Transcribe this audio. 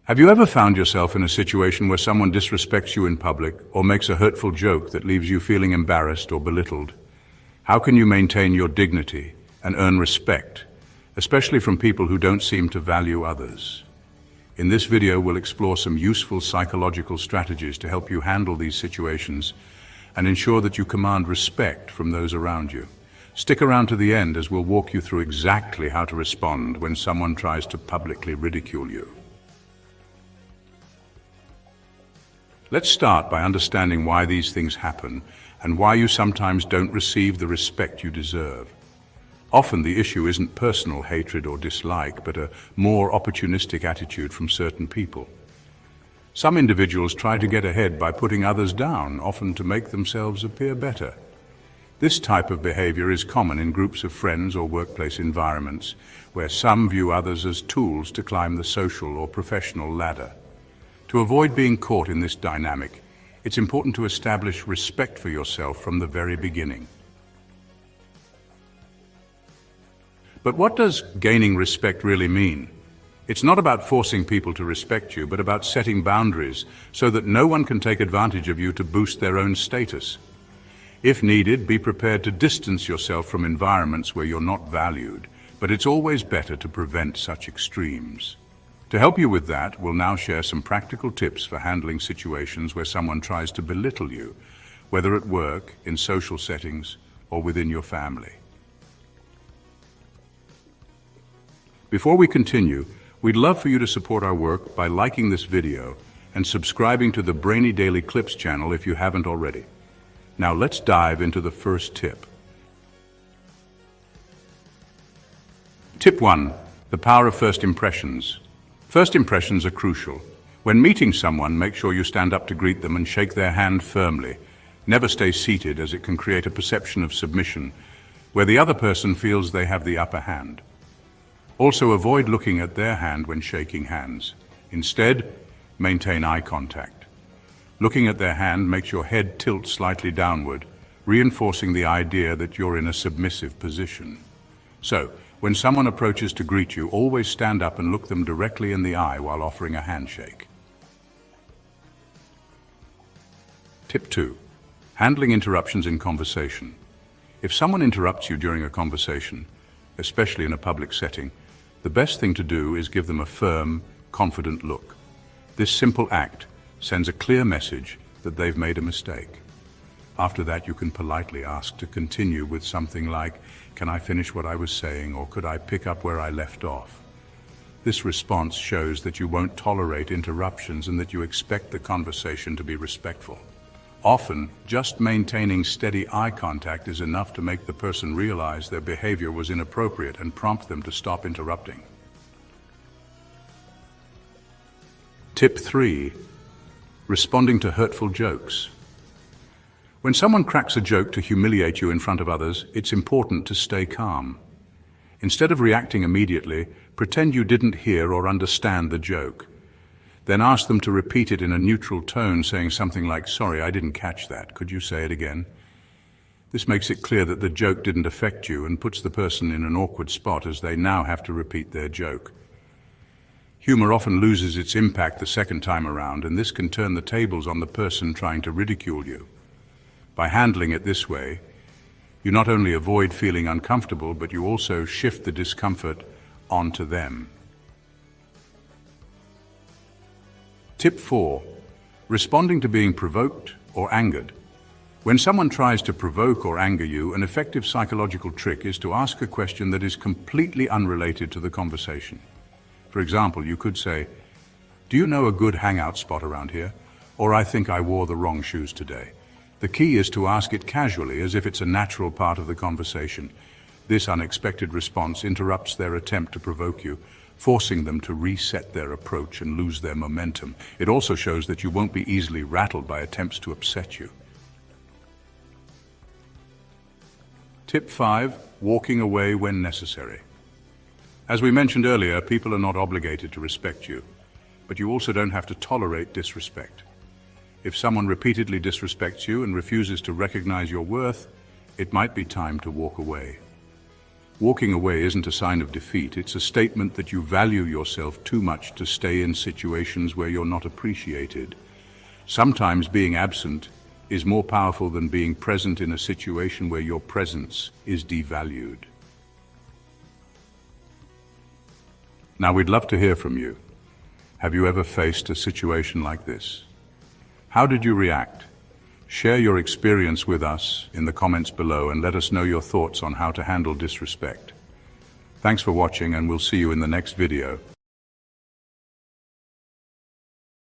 Have you ever found yourself in a situation where someone disrespects you in public or makes a hurtful joke that leaves you feeling embarrassed or belittled? How can you maintain your dignity and earn respect, especially from people who don't seem to value others? In this video, we'll explore some useful psychological strategies to help you handle these situations and ensure that you command respect from those around you. Stick around to the end as we'll walk you through exactly how to respond when someone tries to publicly ridicule you. Let's start by understanding why these things happen and why you sometimes don't receive the respect you deserve. Often the issue isn't personal hatred or dislike, but a more opportunistic attitude from certain people. Some individuals try to get ahead by putting others down, often to make themselves appear better. This type of behavior is common in groups of friends or workplace environments, where some view others as tools to climb the social or professional ladder. To avoid being caught in this dynamic, it's important to establish respect for yourself from the very beginning. But what does gaining respect really mean? It's not about forcing people to respect you, but about setting boundaries so that no one can take advantage of you to boost their own status. If needed, be prepared to distance yourself from environments where you're not valued, but it's always better to prevent such extremes. To help you with that, we'll now share some practical tips for handling situations where someone tries to belittle you, whether at work, in social settings, or within your family. Before we continue, we'd love for you to support our work by liking this video and subscribing to the Brainy Daily Clips channel if you haven't already. Now let's dive into the first tip. Tip 1. The power of first impressions. First impressions are crucial. When meeting someone, make sure you stand up to greet them and shake their hand firmly. Never stay seated, as it can create a perception of submission, where the other person feels they have the upper hand. Also, avoid looking at their hand when shaking hands. Instead, maintain eye contact. Looking at their hand makes your head tilt slightly downward, reinforcing the idea that you're in a submissive position. So, when someone approaches to greet you, always stand up and look them directly in the eye while offering a handshake. Tip 2. Handling interruptions in conversation. If someone interrupts you during a conversation, especially in a public setting, the best thing to do is give them a firm, confident look. This simple act sends a clear message that they've made a mistake. After that, you can politely ask to continue with something like, "Can I finish what I was saying?" or "Could I pick up where I left off?" This response shows that you won't tolerate interruptions and that you expect the conversation to be respectful. Often, just maintaining steady eye contact is enough to make the person realize their behavior was inappropriate and prompt them to stop interrupting. Tip 3. Responding to hurtful jokes. When someone cracks a joke to humiliate you in front of others, it's important to stay calm. Instead of reacting immediately, pretend you didn't hear or understand the joke. Then ask them to repeat it in a neutral tone, saying something like, "Sorry, I didn't catch that. Could you say it again?" This makes it clear that the joke didn't affect you and puts the person in an awkward spot, as they now have to repeat their joke. Humor often loses its impact the second time around, and this can turn the tables on the person trying to ridicule you. By handling it this way, you not only avoid feeling uncomfortable, but you also shift the discomfort onto them. Tip 4. Responding to being provoked or angered. When someone tries to provoke or anger you, an effective psychological trick is to ask a question that is completely unrelated to the conversation. For example, you could say, "Do you know a good hangout spot around here?" Or, "I think I wore the wrong shoes today." The key is to ask it casually, as if it's a natural part of the conversation. This unexpected response interrupts their attempt to provoke you, forcing them to reset their approach and lose their momentum. It also shows that you won't be easily rattled by attempts to upset you. Tip 5. Walking away when necessary. As we mentioned earlier, people are not obligated to respect you, but you also don't have to tolerate disrespect. If someone repeatedly disrespects you and refuses to recognize your worth, it might be time to walk away. Walking away isn't a sign of defeat, it's a statement that you value yourself too much to stay in situations where you're not appreciated. Sometimes being absent is more powerful than being present in a situation where your presence is devalued. Now, we'd love to hear from you. Have you ever faced a situation like this? How did you react? Share your experience with us in the comments below and let us know your thoughts on how to handle disrespect. Thanks for watching, and we'll see you in the next video.